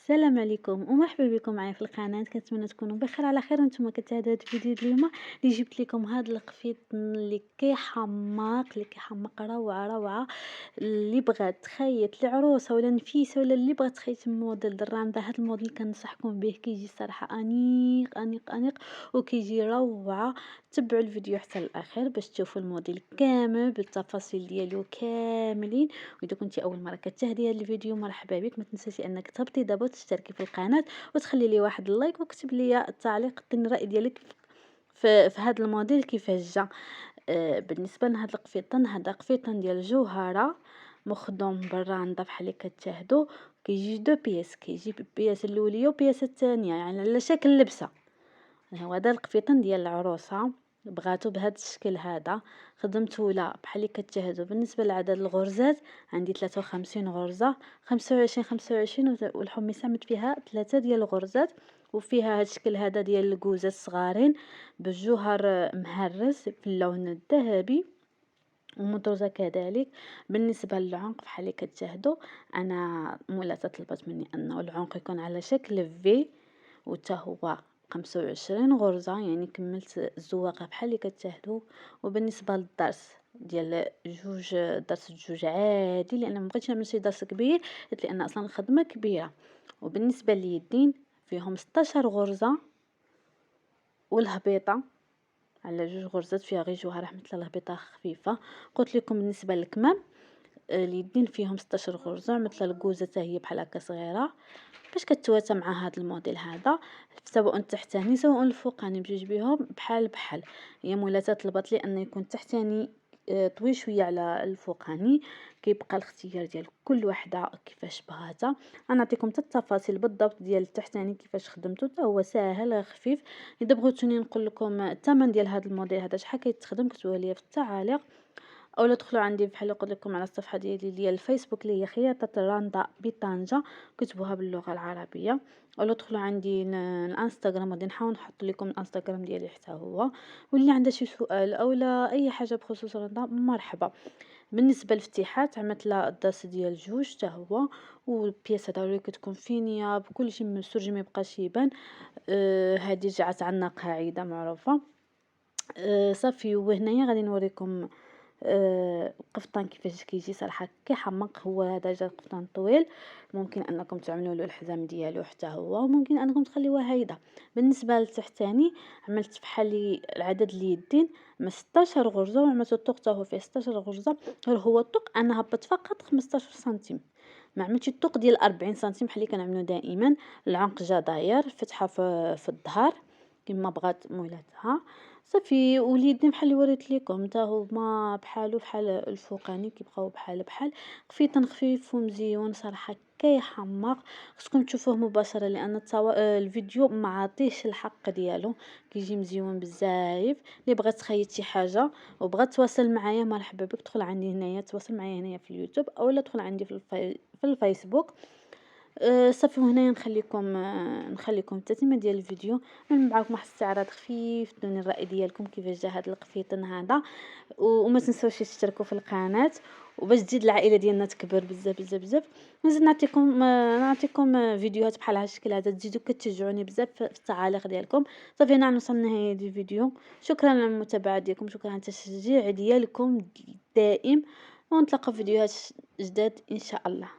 السلام عليكم ومرحبا بكم معايا في القناه. كنتمنى تكونوا بخير على خير وانتم كتشاهدوا هذا الفيديو اليوم اللي جبت لكم هذا القفيط اللي كيحمق روعه روعه. اللي بغات تخيط لعروسه ولا نفيسه ولا اللي بغات تخيط موديل درامدا، هذا الموديل كنصحكم به، كيجي الصراحه انيق انيق انيق وكيجي روعه. تبعوا الفيديو حتى الاخير باش تشوفوا الموديل كامل بالتفاصيل ديالو كاملين. واذا كنتي اول مره كتشاهدي هذا الفيديو مرحبا بك، ما تنسيش انك تهبطي دابا وتشتركي في القناه وتخلي لي واحد اللايك وكتب لي التعليق، عطيني الراي ديالك في هذا الموديل كيفاش جا. بالنسبه لهاد القفيطان، هذا قفيطان ديال جوهره مخدوم بالراندا بحال اللي كتشاهدوا. كيجي دو بياس، كيجي بياس الاوليه وبياس الثانيه يعني على شكل لبسه. هو هذا القفيطان ديال العروسه بغاتو بهذا الشكل هذا، خدمته لا بحال اللي كتشاهدوا. بالنسبه لعدد الغرزات عندي 53 غرزه، 25 والحميصه عملت فيها 3 ديال الغرزات، وفيها هذا الشكل هذا ديال الكوزه الصغارين بالجوهر مهرس في اللون الذهبي ومدرجه كذلك. بالنسبه للعنق بحال اللي كتشاهدوا، انا مولاتها طلبت مني انه العنق يكون على شكل في، وتا هو 25 غرزة، يعني كملت الزواقة بحال اللي كتشاهدوا. وبالنسبة للضرس ديال جوج، درس جوج عادي لان مبغيتش نعمل شي درس كبير حيت لان اصلا الخدمة كبيرة. وبالنسبة لليدين فيهم 16 غرزة، والهبيطة على جوج غرزات فيها غير جوهرة حملت لها الهبيطة خفيفة. قلت لكم بالنسبة للكمام اليدين فيهم 16 غرزة، مثل الكوزة حتى هي بحال هكا صغيرة باش كتواتى مع هذا الموديل هذا، سواء التحتاني سواء الفوقاني بجوج بهم بحال بحال. هي مولاتها طلبت لي ان يكون التحتاني طويل شويه على الفوقاني، كيبقى الاختيار ديال كل وحده كيفاش بغاتها. انا نعطيكم حتى التفاصيل بالضبط ديال التحتاني كيفاش خدمته، حتى هو ساهل خفيف. اذا بغيتوني نقول لكم الثمن ديال هذا الموديل هذا شحال كيتخدم كتبوها لي في التعاليق، او لا تدخلوا عندي بحال قلت لكم على الصفحه ديالي ديال الفيسبوك اللي هي خياطه الراندا بطنجه، كتبوها باللغه العربيه. او لا تدخلوا عندي الانستغرام، غادي نحاول نحط لكم الانستغرام ديالي حتى هو. واللي عنده شي سؤال او لا اي حاجه بخصوص الراندا مرحبا. بالنسبه للافتتاحات عملت لها الدرس ديال جوج حتى هو، والبياسه ضروري كتكون فينيه بكل شيء مسرج ما يبقاش يبان. هذه جات عندنا قاعده معروفه. صافي. وهنايا غادي نوريكم القفطان كيفاش كيجي صراحه كيحمق. هو هذا جا قفطان طويل، ممكن انكم تعملوا له الحزام ديالو حتى هو، وممكن انكم تخليوه هيدا. بالنسبه للتحتاني عملت بحال العدد اليدين من 16 غرزه، وعملت الطوق حتى هو فيه 16 غرزه. غير هو الطوق انا هبط فقط 15 سنتيم، ما عملتش الطوق ديال 40 سنتيم بحال اللي كنعملو دائما. العنق جا داير فتحه في الظهر كما بغات مولاتها. صافي. واليدين بحال اللي وريت لكم حتى هما بحالو بحال الفوقاني كيبقاو بحال بحال. خفيط خفيف ومزيون صراحه كيحمق. خصكم تشوفوه مباشره لان الفيديو ما عطيش الحق ديالو، كيجي مزيون بزاف. اللي بغات تخيط شي حاجه وبغات تواصل معايا مرحبا بك، تدخل عندي هنايا تواصل معايا هنايا في اليوتيوب، او لا تدخل عندي في الفيسبوك. صافي. وهنايا نخليكم التتمه ديال الفيديو، من معكم واحد الاستعراض خفيف، دوني الراي ديالكم كيفاش جا هذا القفيطان هذا. وما تنساوش تشتركوا في القناه وباش تزيد العائله ديالنا تكبر بزاف بزاف بزاف. نزيد نعطيكم فيديوهات بحال هذا الشكل هذا، تزيدوا كتشجعوني بزاف في التعاليق ديالكم. صافي هنا وصلنا لنهايه الفيديو. شكرا على المتابعه ديالكم، شكرا على التشجيع ديالكم الدائم، ونتلاقاو في فيديوهات جداد ان شاء الله.